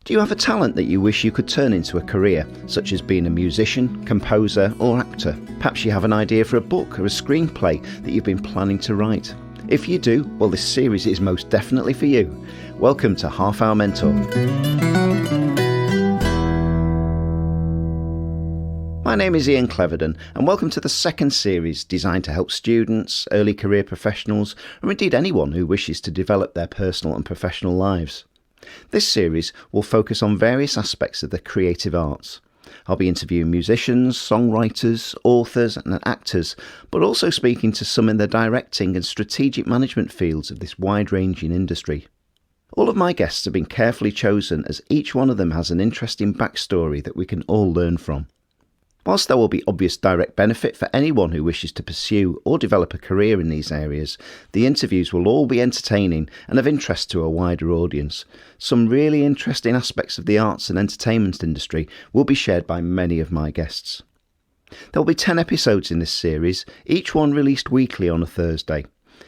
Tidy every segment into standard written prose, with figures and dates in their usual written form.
Do you have a talent that you wish you could turn into a career, such as being a musician, composer or actor? Perhaps you have an idea for a book or a screenplay that you've been planning to write. If you do, well, this series is most definitely for you. Welcome to Half Hour Mentor. My name is Ian Cleverdon and welcome to the second series designed to help students, early career professionals or indeed anyone who wishes to develop their personal and professional lives. This series will focus on various aspects of the creative arts. I'll be interviewing musicians, songwriters, authors and actors, but also speaking to some in the directing and strategic management fields of this wide-ranging industry. All of my guests have been carefully chosen as each one of them has an interesting backstory that we can all learn from. Whilst there will be obvious direct benefit for anyone who wishes to pursue or develop a career in these areas, the interviews will all be entertaining and of interest to a wider audience. Some really interesting aspects of the arts and entertainment industry will be shared by many of my guests. There will be 10 episodes in this series, each one released weekly on a Thursday.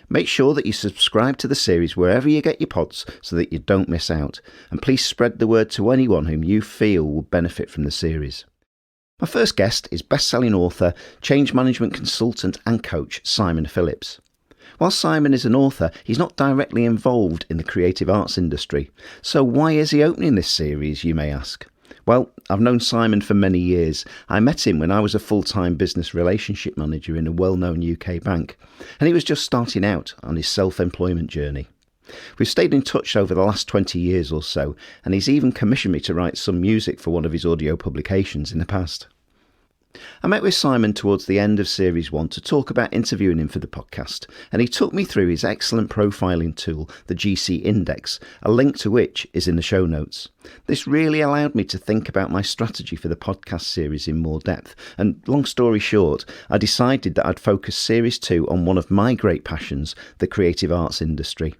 Make sure that you subscribe to the series wherever you get your pods so that you don't miss out, and please spread the word to anyone whom you feel will benefit from the series. My first guest is best-selling author, change management consultant and coach Simon Phillips. While Simon is an author, he's not directly involved in the creative arts industry. So why is he opening this series, you may ask? Well, I've known Simon for many years. I met him when I was a full-time business relationship manager in a well-known UK bank, and he was just starting out on his self-employment journey. We've stayed in touch over the last 20 years or so, and he's even commissioned me to write some music for one of his audio publications in the past. I met with Simon towards the end of Series 1 to talk about interviewing him for the podcast, and he took me through his excellent profiling tool, the GC Index, a link to which is in the show notes. This really allowed me to think about my strategy for the podcast series in more depth, and long story short, I decided that I'd focus Series 2 on one of my great passions, the creative arts industry.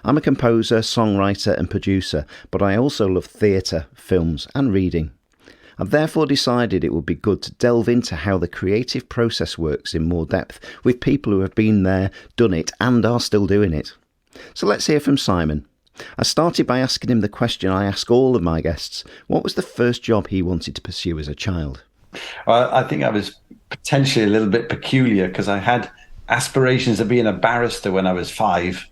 I'm a composer, songwriter and producer, but I also love theatre, films and reading. I've therefore decided it would be good to delve into how the creative process works in more depth with people who have been there, done it and are still doing it. So let's hear from Simon. I started by asking him the question I ask all of my guests. What was the first job he wanted to pursue as a child? Well, I think I was potentially a little bit peculiar because I had aspirations of being a barrister when I was 5.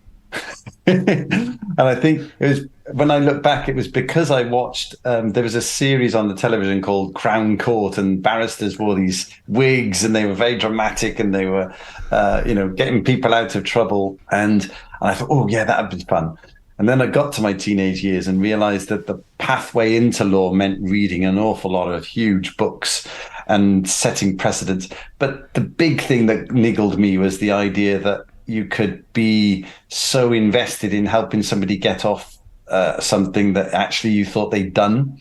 And I think it was, when I look back, it was because I watched, there was a series on the television called Crown Court, and barristers wore these wigs and they were very dramatic and they were, getting people out of trouble. And I thought, oh yeah, that would be fun. And then I got to my teenage years and realized that the pathway into law meant reading an awful lot of huge books and setting precedents. But the big thing that niggled me was the idea that you could be so invested in helping somebody get off something that actually you thought they'd done,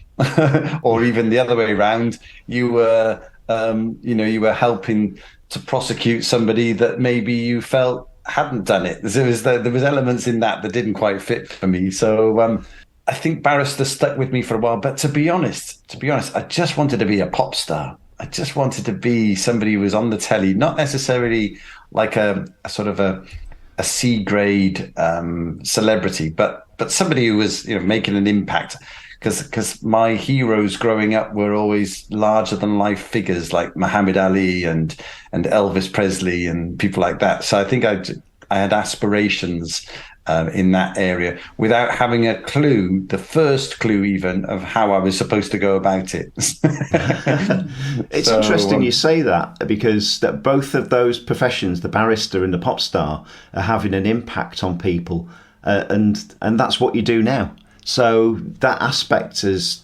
or even the other way around. You were helping to prosecute somebody that maybe you felt hadn't done it. There was elements in that didn't quite fit for me. So I think barrister stuck with me for a while. But to be honest, I just wanted to be a pop star. I just wanted to be somebody who was on the telly, not necessarily like a sort of a C grade celebrity, but somebody who was making an impact. Because my heroes growing up were always larger than life figures like Muhammad Ali and Elvis Presley and people like that. So I think I had aspirations in that area without having a clue, the first clue even, of how I was supposed to go about it. It's interesting you say that, because that both of those professions, the barrister and the pop star, are having an impact on people, and that's what you do now. So that aspect is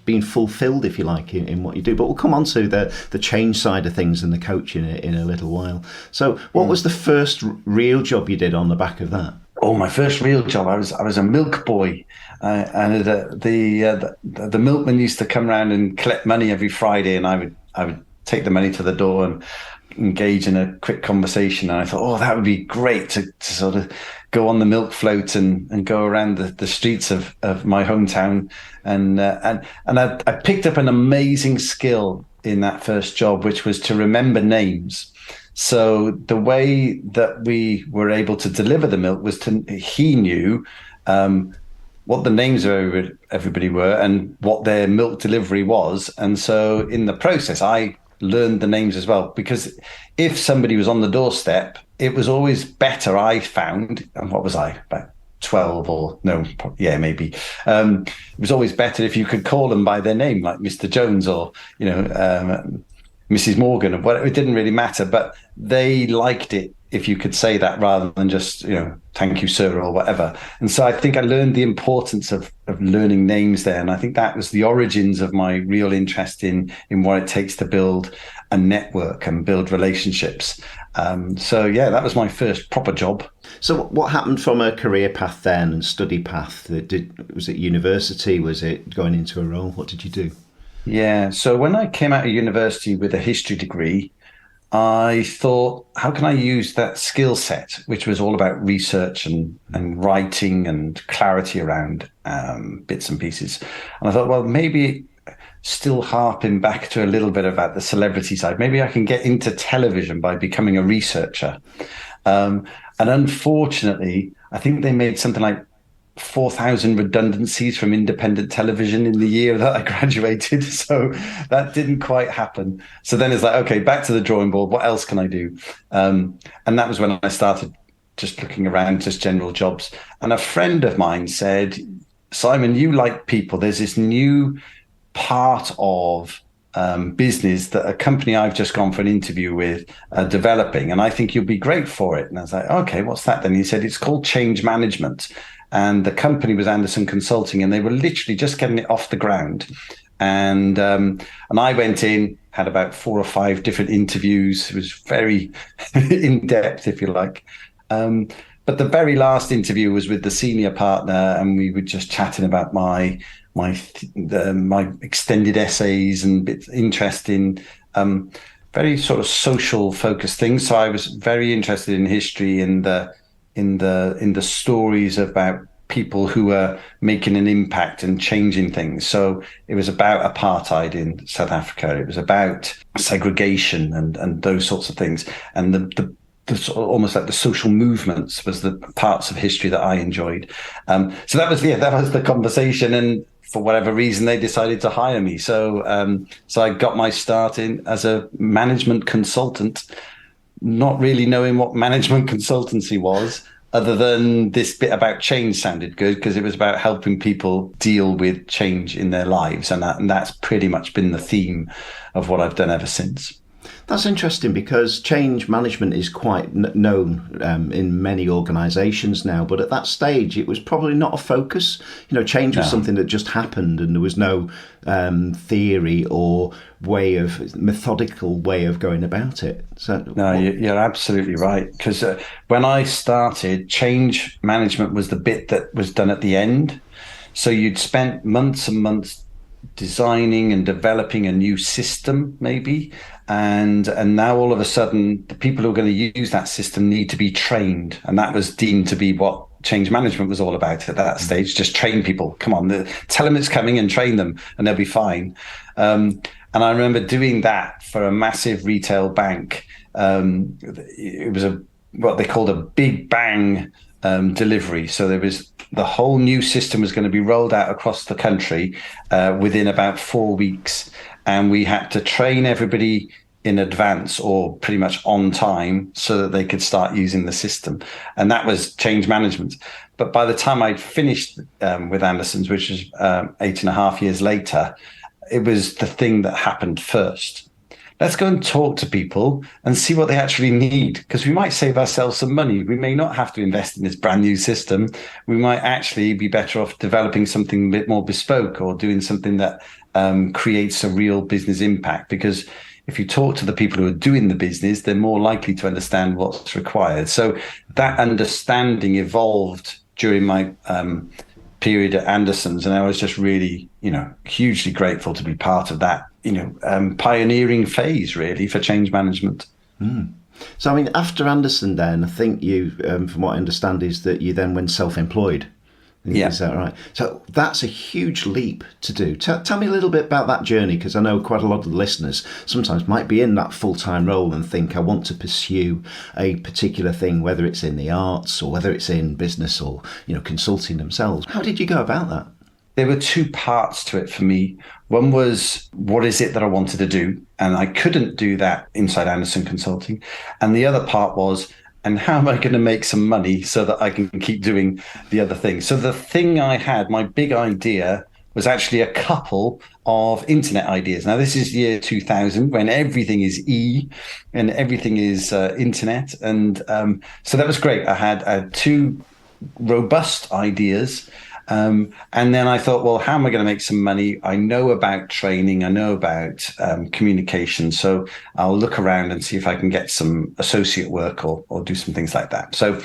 being fulfilled, if you like, in what you do. But we'll come on to the change side of things and the coaching in a little while. So what was the first real job you did on the back of that? Oh, my first real job, I was a milk boy, and the milkman used to come around and collect money every Friday, and I would take the money to the door and engage in a quick conversation. And I thought, oh, that would be great to sort of go on the milk float and go around the streets of my hometown. And I picked up an amazing skill in that first job, which was to remember names. So the way that we were able to deliver the milk was he knew what the names of everybody were and what their milk delivery was. And so in the process, I learned the names as well, because if somebody was on the doorstep, it was always better, I found, and what was I, about 12 or no, yeah, maybe. It was always better if you could call them by their name, like Mr. Jones or, Mrs. Morgan, or whatever. It didn't really matter, but they liked it if you could say that rather than just, thank you, sir, or whatever. And so I think I learned the importance of learning names there. And I think that was the origins of my real interest in what it takes to build a network and build relationships. That was my first proper job. So what happened from a career path then and study path? Was it university? Was it going into a role? What did you do? Yeah. So when I came out of university with a history degree, I thought, how can I use that skill set, which was all about research and writing and clarity around bits and pieces. And I thought, well, maybe still harping back to a little bit about the celebrity side, maybe I can get into television by becoming a researcher. And unfortunately, I think they made something like 4,000 redundancies from independent television in the year that I graduated. So that didn't quite happen. So then it's like, okay, back to the drawing board. What else can I do? And that was when I started just looking around, just general jobs. And a friend of mine said, Simon, you like people. There's this new part of business that a company I've just gone for an interview with developing, and I think you'll be great for it. And I was like, okay, what's that then? He said, it's called change management. And the company was Anderson Consulting, and they were literally just getting it off the ground. And I went in, had about 4 or 5 different interviews. It was very in depth, if you like. But the very last interview was with the senior partner, and we were just chatting about my extended essays and bits interest in very sort of social focused things. So I was very interested in history and in the stories about people who were making an impact and changing things. So it was about apartheid in South Africa. It was about segregation and those sorts of things. And the almost like the social movements was the parts of history that I enjoyed. So that was the conversation. And for whatever reason, they decided to hire me. So I got my start in as a management consultant, not really knowing what management consultancy was, other than this bit about change sounded good because it was about helping people deal with change in their lives. And that's pretty much been the theme of what I've done ever since. That's interesting because change management is quite known in many organisations now, but at that stage it was probably not a focus. Change was something that just happened, and there was no theory or methodical way of going about it. So, you're absolutely right. Because when I started, change management was the bit that was done at the end. So you'd spent months and months designing and developing a new system, maybe. And now all of a sudden, the people who are going to use that system need to be trained. And that was deemed to be what change management was all about at that stage. Just train people. Come on, tell them it's coming and train them and they'll be fine. And I remember doing that for a massive retail bank. It was what they called a big bang delivery. So the whole new system was going to be rolled out across the country within about 4 weeks. And we had to train everybody in advance or pretty much on time so that they could start using the system. And that was change management. But by the time I'd finished with Anderson's, which was 8.5 years later, it was the thing that happened first. Let's go and talk to people and see what they actually need, because we might save ourselves some money. We may not have to invest in this brand new system. We might actually be better off developing something a bit more bespoke or doing something that creates a real business impact. Because if you talk to the people who are doing the business, they're more likely to understand what's required. So that understanding evolved during my period at Anderson's, and I was just really, hugely grateful to be part of that, pioneering phase really for change management. So, after Anderson then, I think you, from what I understand, is that you then went self-employed. Yeah. Is that right? So that's a huge leap to do. Tell me a little bit about that journey, because I know quite a lot of the listeners sometimes might be in that full-time role and think, I want to pursue a particular thing, whether it's in the arts or whether it's in business or, consulting themselves. How did you go about that? There were two parts to it for me. One was, what is it that I wanted to do? And I couldn't do that inside Anderson Consulting. And the other part was, and how am I going to make some money so that I can keep doing the other thing? So the thing I had, my big idea, was actually a couple of internet ideas. Now, this is year 2000 when everything is and everything is internet. And so that was great. I had two robust ideas. And then I thought, well, how am I going to make some money? I know about training. I know about communication. So I'll look around and see if I can get some associate work or do some things like that. So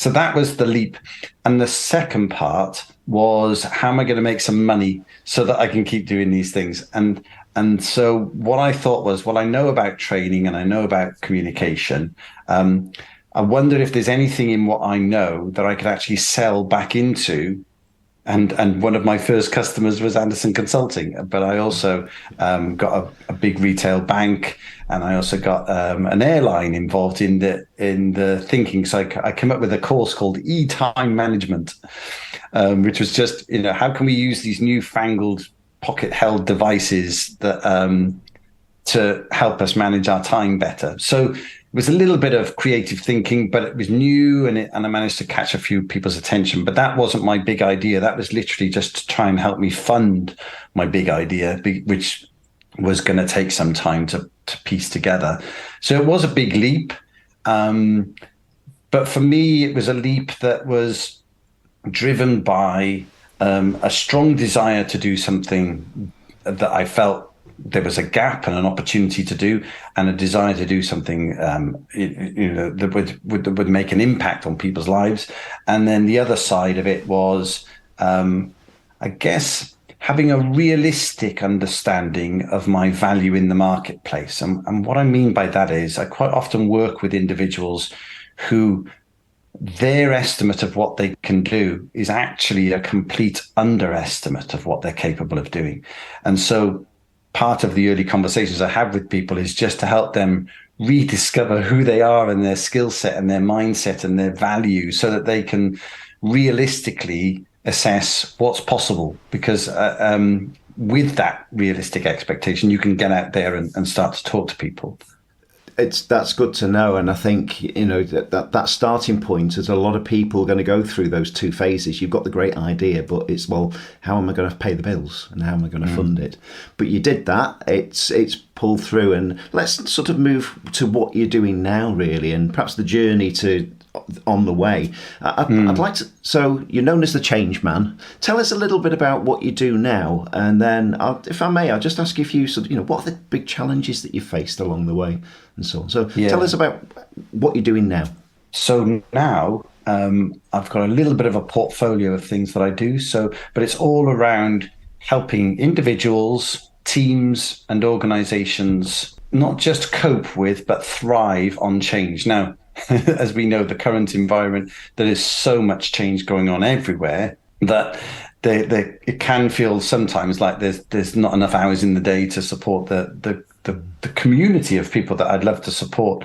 that was the leap. And the second part was, how am I going to make some money so that I can keep doing these things? And so what I thought was, well, I know about training and I know about communication. I wonder if there's anything in what I know that I could actually sell back into. And one of my first customers was Anderson Consulting, but I also got a big retail bank, and I also got an airline involved in the thinking. So I came up with a course called E-Time Management, which was just, how can we use these newfangled pocket-held devices that to help us manage our time better. So it was a little bit of creative thinking, but it was new, and I managed to catch a few people's attention. But that wasn't my big idea. That was literally just to try and help me fund my big idea, which was going to take some time to piece together. So it was a big leap. But for me, it was a leap that was driven by a strong desire to do something that I felt there was a gap and an opportunity to do, and a desire to do something that would make an impact on people's lives. And then the other side of it was, I guess, having a realistic understanding of my value in the marketplace. And what I mean by that is, I quite often work with individuals who their estimate of what they can do is actually a complete underestimate of what they're capable of doing. And so part of the early conversations I have with people is just to help them rediscover who they are and their skill set and their mindset and their value, so that they can realistically assess what's possible. Because with that realistic expectation, you can get out there and start to talk to people. That's good to know, and I think that starting point is, a lot of people are going to go through those two phases. You've got the great idea, but it's, well, how am I going to pay the bills and how am I going to fund it? But you did that. It's pulled through, and let's sort of move to what you're doing now, really, and perhaps the journey to on the way. I'd like to. So you're known as the Change Man. Tell us a little bit about what you do now, and then, if I may, I'll just ask you a few sort of, what are the big challenges that you faced along the way, and so on. So tell us about what you're doing now. So now I've got a little bit of a portfolio of things that I do. But it's all around helping individuals, teams, and organizations not just cope with, but thrive on change. Now, as we know, the current environment, there is so much change going on everywhere that it can feel sometimes like there's not enough hours in the day to support the community of people that I'd love to support.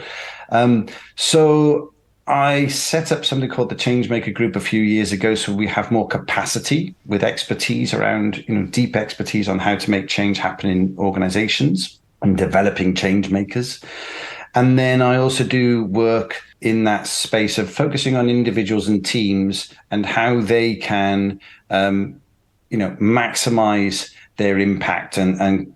So I set up something called the Changemaker Group a few years ago, so we have more capacity with expertise around, deep expertise on how to make change happen in organizations and developing change makers. And then I also do work in that space of focusing on individuals and teams and how they can, maximize their impact and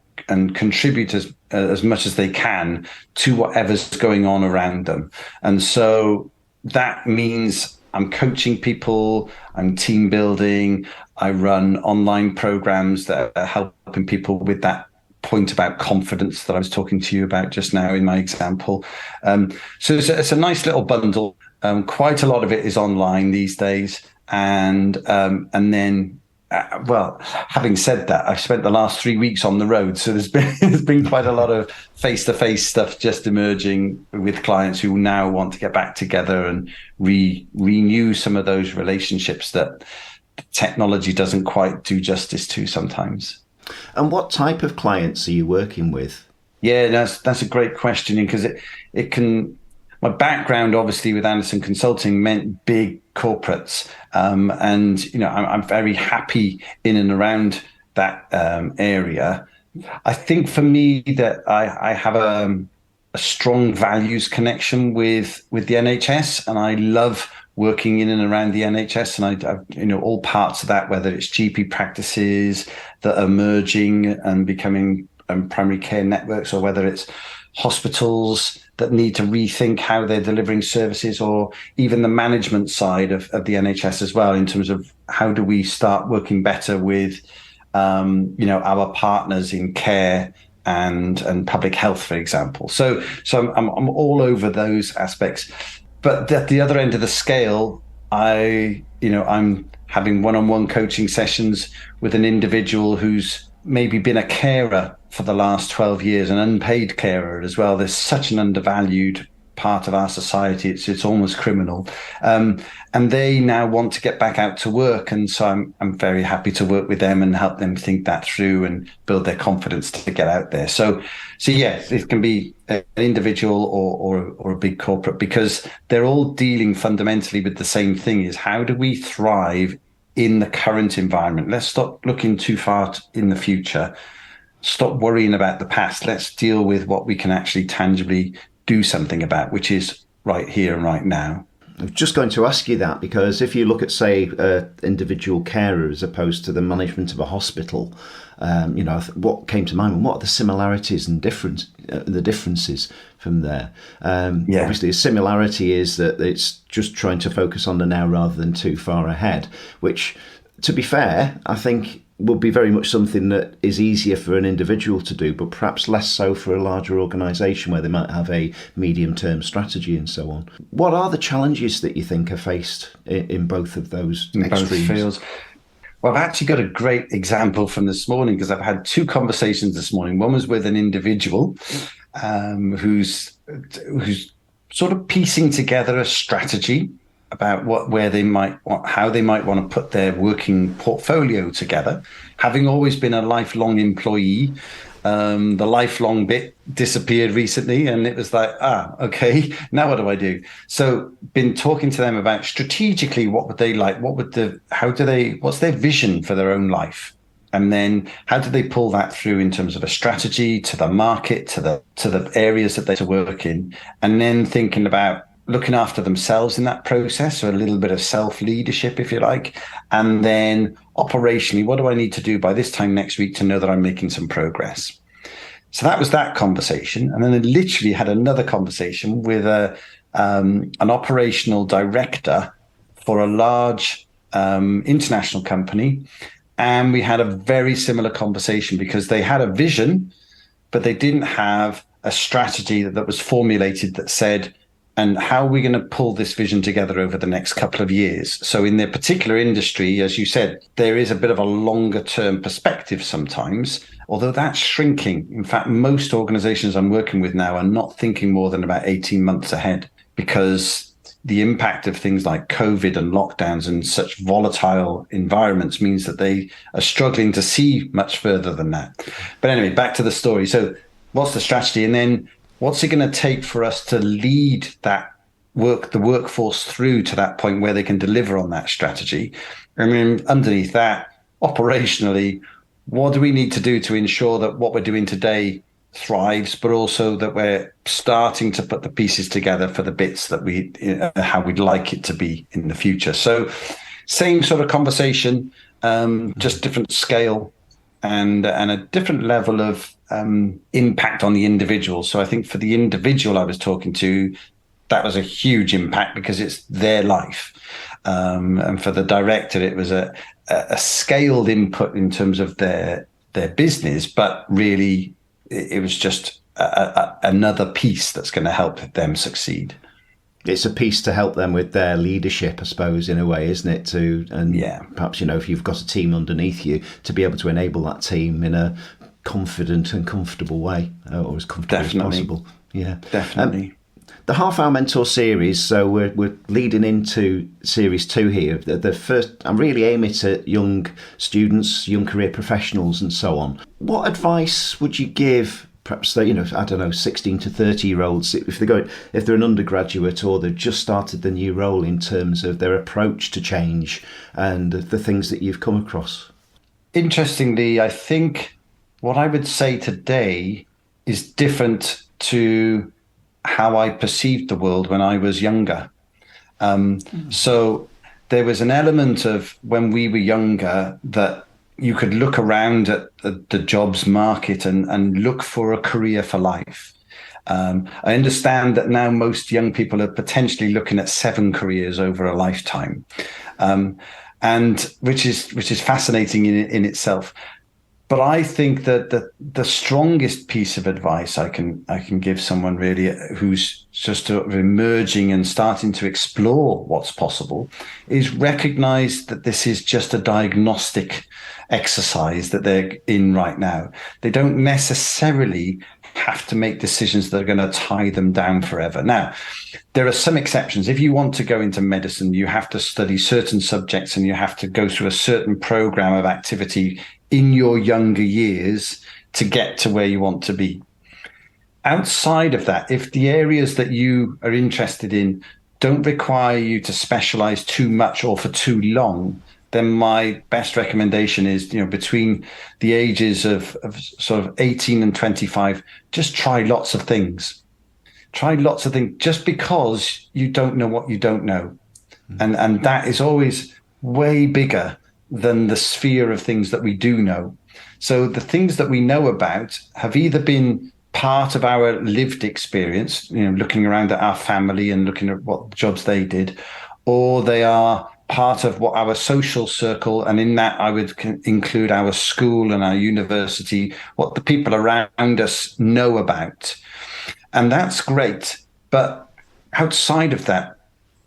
contribute as much as they can to whatever's going on around them. And so that means I'm coaching people, I'm team building, I run online programs that are helping people with that point about confidence that I was talking to you about just now in my example. So it's a nice little bundle. Quite a lot of it is online these days. And then, having said that, I've spent the last 3 weeks on the road. So there's been quite a lot of face-to-face stuff just emerging with clients who now want to get back together and renew some of those relationships that technology doesn't quite do justice to sometimes. And what type of clients are you working with? Yeah, that's a great question, because it can. My background, obviously, with Anderson Consulting meant big corporates, and I'm very happy in and around that area. I think for me that I have a strong values connection with the NHS, and I love working in and around the NHS, and I all parts of that, whether it's GP practices that are merging and becoming primary care networks, or whether it's hospitals that need to rethink how they're delivering services, or even the management side of the NHS as well, in terms of how do we start working better with our partners in care and public health, for example. So I'm all over those aspects. But at the other end of the scale, I'm having one-on-one coaching sessions with an individual who's maybe been a carer for the last 12 years, an unpaid carer as well. There's such an undervalued part of our society. It's almost criminal. And they now want to get back out to work. And so I'm very happy to work with them and help them think that through and build their confidence to get out there. So yes, it can be an individual or a big corporate, because they're all dealing fundamentally with the same thing: is how do we thrive in the current environment? Let's stop looking too far in the future. Stop worrying about the past. Let's deal with what we can actually tangibly do something about, which is right here and right now. I'm just going to ask you that, because if you look at, say, individual carer as opposed to the management of a hospital, what came to mind, and what are the similarities and the differences from there? Obviously, a similarity is that it's just trying to focus on the now rather than too far ahead, which, to be fair, I think will be very much something that is easier for an individual to do, but perhaps less so for a larger organisation where they might have a medium-term strategy and so on. What are the challenges that you think are faced in both of those extremes? Both fields. Well, I've actually got a great example from this morning, because I've had two conversations this morning. One was with an individual who's sort of piecing together a strategy about how they might want to put their working portfolio together. Having always been a lifelong employee, the lifelong bit disappeared recently, and it was like, okay, now what do I do? So been talking to them about strategically, what would they like? What's their vision for their own life? And then how do they pull that through in terms of a strategy to the market, to the areas that they work in, and then thinking about looking after themselves in that process, so a little bit of self-leadership, if you like. And then operationally, what do I need to do by this time next week to know that I'm making some progress? So that was that conversation. And then I literally had another conversation with an operational director for a large international company. And we had a very similar conversation, because they had a vision, but they didn't have a strategy that was formulated that said, and how are we going to pull this vision together over the next couple of years? So in their particular industry, as you said, there is a bit of a longer term perspective sometimes, although that's shrinking. In fact, most organizations I'm working with now are not thinking more than about 18 months ahead, because the impact of things like COVID and lockdowns and such volatile environments means that they are struggling to see much further than that. But anyway, back to the story. So what's the strategy? And then what's it going to take for us to lead the workforce through to that point where they can deliver on that strategy? I mean, underneath that, operationally, what do we need to do to ensure that what we're doing today thrives, but also that we're starting to put the pieces together for the bits that how we'd like it to be in the future? So same sort of conversation, just different scale and a different level of impact on the individual. So I think for the individual I was talking to, that was a huge impact because it's their life. And for the director, it was a scaled input in terms of their business, but really it was just another piece that's going to help them succeed. It's a piece to help them with their leadership, I suppose, in a way, isn't it? Perhaps, if you've got a team underneath you, to be able to enable that team in a confident and comfortable way, or as comfortable as possible. Yeah, definitely. The Half Hour Mentor series, so we're leading into series 2 here. The first, I'm really aiming at young students, young career professionals and so on. What advice would you give perhaps, I don't know, 16 to 30-year-olds, if they're an undergraduate or they've just started the new role, in terms of their approach to change and the things that you've come across? Interestingly, I think what I would say today is different to how I perceived the world when I was younger. So there was an element of when we were younger that you could look around at the jobs market and look for a career for life. I understand that now most young people are potentially looking at 7 careers over a lifetime, and which is fascinating in itself. But I think that the strongest piece of advice I can give someone really who's just sort of emerging and starting to explore what's possible is recognize that this is just a diagnostic exercise that they're in right now. They don't necessarily have to make decisions that are going to tie them down forever. Now, there are some exceptions. If you want to go into medicine, you have to study certain subjects and you have to go through a certain program of activity in your younger years to get to where you want to be. Outside of that, if the areas that you are interested in don't require you to specialize too much or for too long, then my best recommendation is, between the ages of sort of 18 and 25, just try lots of things. Try lots of things just because you don't know what you don't know. And that is always way bigger than the sphere of things that we do know. So the things that we know about have either been part of our lived experience, looking around at our family and looking at what jobs they did, or they are part of what our social circle, and in that I would include our school and our university, what the people around us know about. And that's great. But outside of that,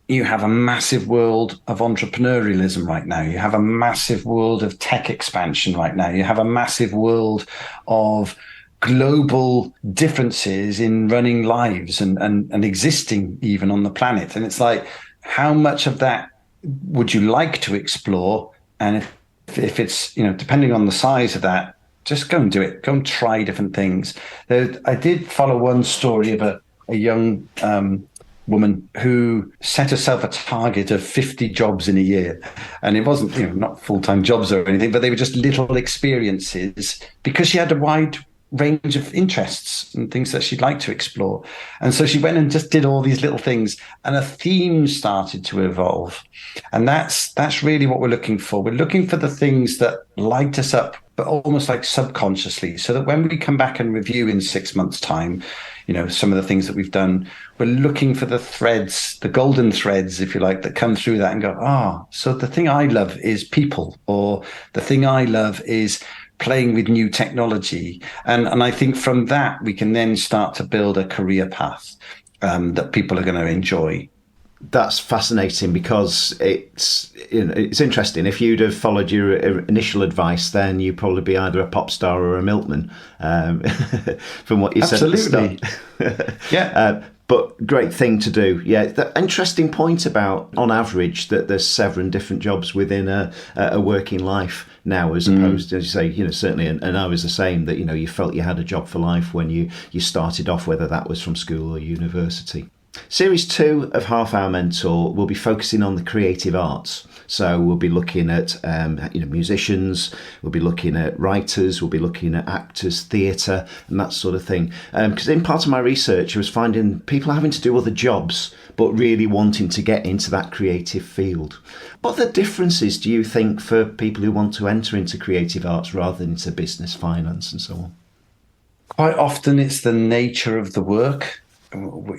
you have a massive world of entrepreneurialism right now. You have a massive world of tech expansion right now. You have a massive world of global differences in running lives and existing even on the planet. And it's like, how much of that would you like to explore? And if it's, depending on the size of that, just go and do it. Go and try different things. I did follow one story of a young woman who set herself a target of 50 jobs in a year. And it wasn't, not full-time jobs or anything, but they were just little experiences because she had a wide range of interests and things that she'd like to explore. And so she went and just did all these little things, and a theme started to evolve. And that's really what we're looking for. We're looking for the things that light us up, but almost like subconsciously, so that when we come back and review in 6 months' time, some of the things that we've done, we're looking for the threads, the golden threads, if you like, that come through that and go, so the thing I love is people, or the thing I love is playing with new technology. And I think from that, we can then start to build a career path that people are going to enjoy. That's fascinating, because it's interesting. If you'd have followed your initial advice, then you'd probably be either a pop star or a milkman, from what you said at the start. Yeah. But great thing to do. Yeah, the interesting point about, on average, that there's 7 different jobs within a working life now, as opposed to, as you say, certainly, and I was the same, that, you felt you had a job for life when you started off, whether that was from school or university. Series 2 of Half Hour Mentor will be focusing on the creative arts. So we'll be looking at musicians, we'll be looking at writers, we'll be looking at actors, theatre, and that sort of thing. Because in part of my research, I was finding people having to do other jobs, but really wanting to get into that creative field. What are the differences, do you think, for people who want to enter into creative arts rather than into business, finance, and so on? Quite often it's the nature of the work.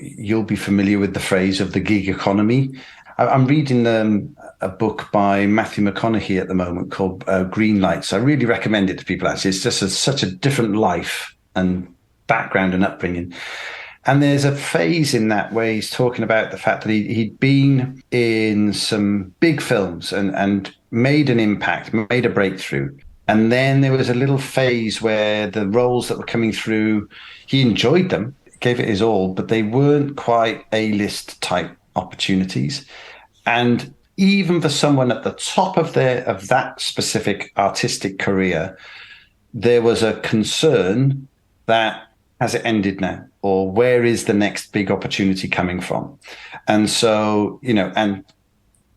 You'll be familiar with the phrase of the gig economy. I'm reading a book by Matthew McConaughey at the moment called Green Lights. I really recommend it to people, actually. It's just such a different life and background and upbringing. And there's a phase in that where he's talking about the fact that he'd been in some big films and made an impact, made a breakthrough. And then there was a little phase where the roles that were coming through, he enjoyed them. gave it his all, but they weren't quite A-list type opportunities. And even for someone at the top of that specific artistic career, there was a concern that, has it ended now? Or where is the next big opportunity coming from? And so, and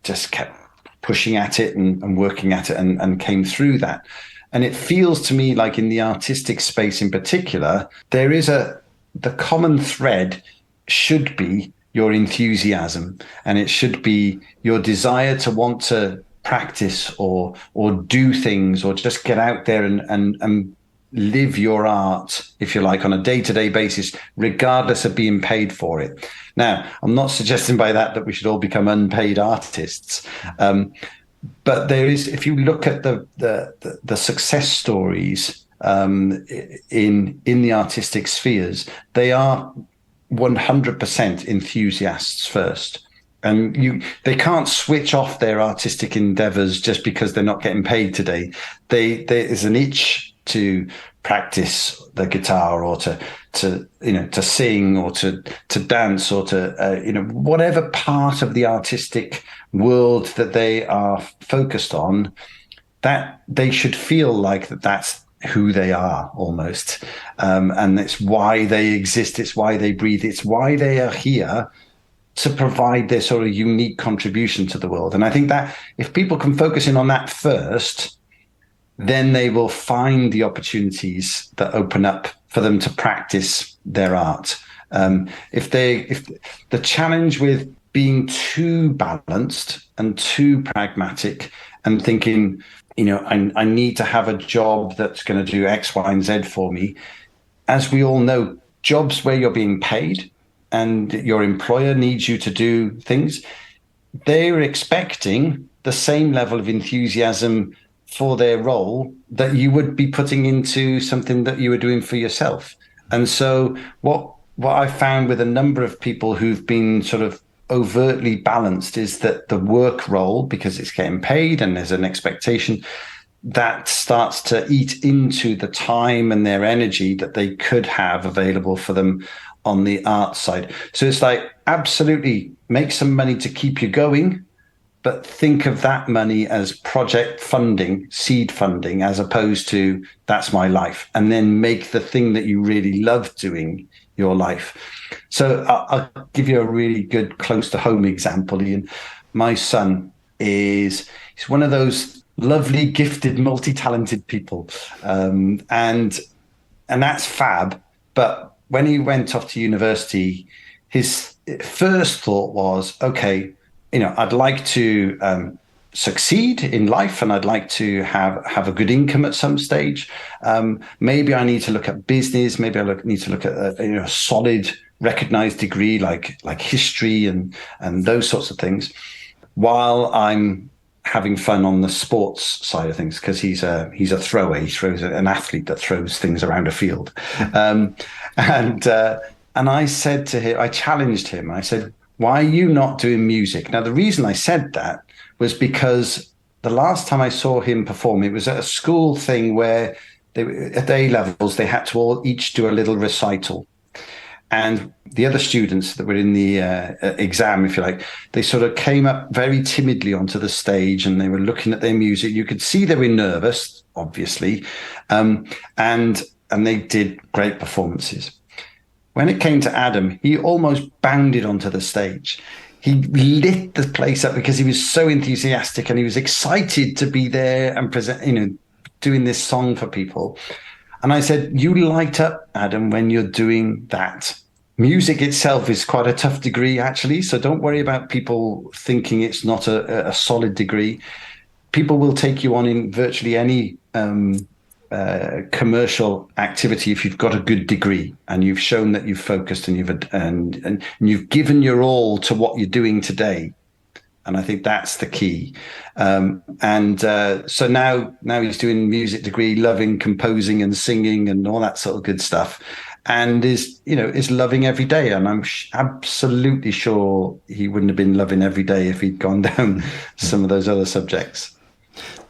just kept pushing at it and working at it and came through that. And it feels to me like in the artistic space in particular, there is the common thread should be your enthusiasm, and it should be your desire to want to practice or do things, or just get out there and live your art, if you like, on a day-to-day basis, regardless of being paid for it. Now, I'm not suggesting by that we should all become unpaid artists. But there is, if you look at the success stories in the artistic spheres, they are 100% enthusiasts first. And they can't switch off their artistic endeavors just because they're not getting paid today. There is an itch to practice the guitar, or to sing, or to dance, or to whatever part of the artistic world that they are focused on, that they should feel like that's who they are almost. And it's why they exist. It's why they breathe. It's why they are here, to provide their sort of unique contribution to the world. And I think that if people can focus in on that first, then they will find the opportunities that open up for them to practice their art. If the challenge with being too balanced and too pragmatic and thinking, I need to have a job that's going to do X, Y, and Z for me. As we all know, jobs where you're being paid and your employer needs you to do things, they're expecting the same level of enthusiasm for their role that you would be putting into something that you were doing for yourself. And so what I found with a number of people who've been sort of overtly balanced is that the work role, because it's getting paid and there's an expectation, that starts to eat into the time and their energy that they could have available for them on the art side. So it's like, absolutely make some money to keep you going, but think of that money as project funding, seed funding, as opposed to that's my life. And then make the thing that you really love doing your life. So I'll give you a really good close to home example, Ian. My son he's one of those lovely, gifted, multi-talented people. And that's fab. But when he went off to university, his first thought was, okay, I'd like to succeed in life, and I'd like to have a good income at some stage. Maybe I need to look at business. Maybe I need to look at a solid, recognized degree like history and those sorts of things, while I'm having fun on the sports side of things, because he's a thrower. He throws an athlete that throws things around a field. And I said to him, I challenged him. I said, why are you not doing music? Now, the reason I said that was because the last time I saw him perform, it was at a school thing where at A levels, they had to each do a little recital. And the other students that were in the exam, if you like, they sort of came up very timidly onto the stage, and they were looking at their music. You could see they were nervous, obviously, and they did great performances. When it came to Adam, he almost bounded onto the stage. He lit the place up because he was so enthusiastic, and he was excited to be there and present, doing this song for people. And I said, you light up, Adam, when you're doing that. Music itself is quite a tough degree, actually. So don't worry about people thinking it's not a solid degree. People will take you on in virtually any commercial activity if you've got a good degree and you've shown that you've focused and you've given your all to what you're doing today. And I think that's the key. So now he's doing music degree, loving composing and singing and all that sort of good stuff, and is loving every day. And I'm absolutely sure he wouldn't have been loving every day if he'd gone down some of those other subjects.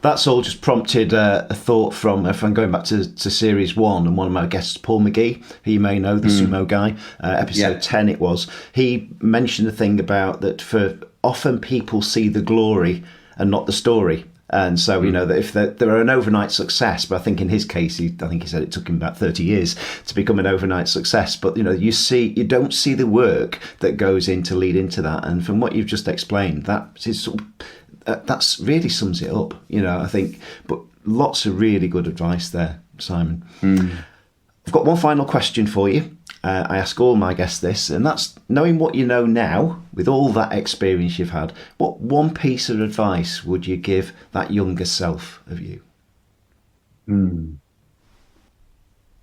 That's all just prompted a thought from, if I'm going back to series 1, and one of my guests, Paul McGee, who you may know, the sumo guy, episode 10 it was. He mentioned the thing about that for often people see the glory and not the story. And so, you know, that if there are an overnight success, but I think in his case, I think he said it took him about 30 years to become an overnight success. But, you know, you don't see the work that goes in to lead into that. And from what you've just explained, that's really sums it up, you know, I think. But lots of really good advice there, Simon. I've got one final question for you. I ask all my guests this, and that's, knowing what you know now, with all that experience you've had, what one piece of advice would you give that younger self of you?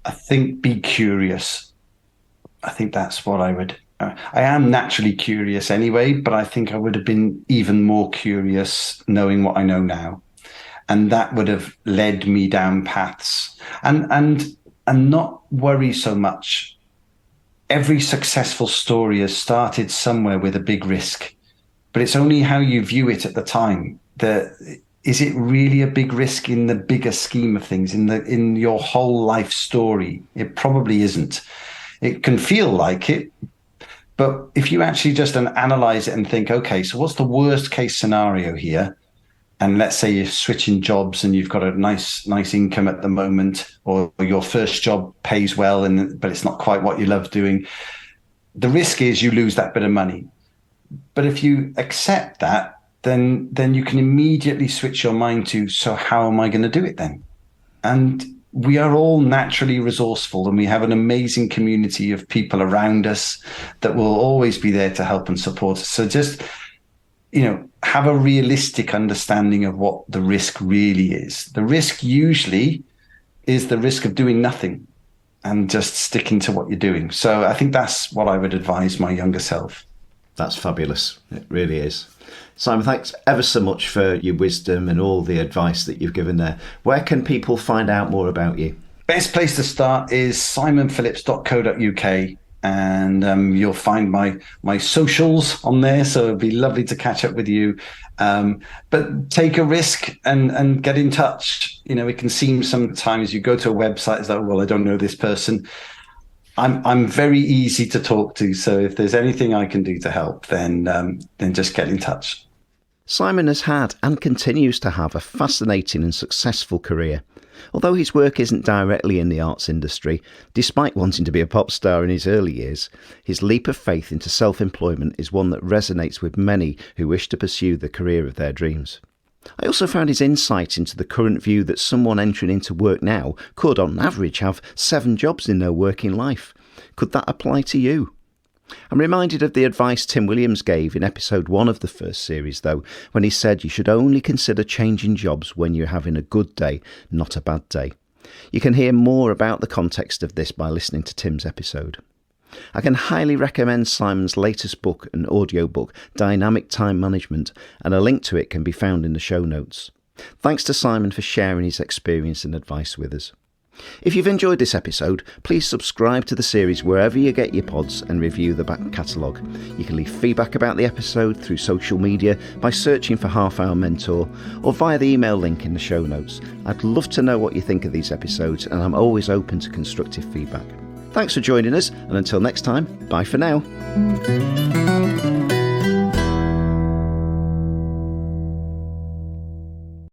I think be curious. I think that's what I would... I am naturally curious anyway, but I think I would have been even more curious knowing what I know now. And that would have led me down paths. And not worry so much. Every successful story has started somewhere with a big risk, but it's only how you view it at the time. Is it really a big risk in the bigger scheme of things, in your whole life story? It probably isn't. It can feel like it, but if you actually just analyze it and think, okay, so what's the worst case scenario here? And let's say you're switching jobs and you've got a nice income at the moment, or your first job pays well, but it's not quite what you love doing. The risk is you lose that bit of money. But if you accept that, then you can immediately switch your mind to, so how am I going to do it then? And we are all naturally resourceful, and we have an amazing community of people around us that will always be there to help and support us. So just, you know, have a realistic understanding of what the risk really is. The risk usually is the risk of doing nothing and just sticking to what you're doing. So I think that's what I would advise my younger self. That's fabulous. It really is. Simon, thanks ever so much for your wisdom and all the advice that you've given there. Where can people find out more about you? Best place to start is simonphillips.co.uk. And you'll find my socials on there, so it'd be lovely to catch up with you. But take a risk and get in touch. You know, it can seem sometimes you go to a website, it's like, well, I don't know this person. I'm very easy to talk to, so if there's anything I can do to help, then just get in touch. Simon has had and continues to have a fascinating and successful career. Although his work isn't directly in the arts industry, despite wanting to be a pop star in his early years, his leap of faith into self-employment is one that resonates with many who wish to pursue the career of their dreams. I also found his insight into the current view that someone entering into work now could, on average, have 7 jobs in their working life. Could that apply to you? I'm reminded of the advice Tim Williams gave in episode 1 of the first series, though, when he said you should only consider changing jobs when you're having a good day, not a bad day. You can hear more about the context of this by listening to Tim's episode. I can highly recommend Simon's latest book and audiobook, Dynamic Time Management, and a link to it can be found in the show notes. Thanks to Simon for sharing his experience and advice with us. If you've enjoyed this episode, please subscribe to the series wherever you get your pods and review the back catalogue. You can leave feedback about the episode through social media by searching for Half Hour Mentor or via the email link in the show notes. I'd love to know what you think of these episodes, and I'm always open to constructive feedback. Thanks for joining us, and until next time, bye for now.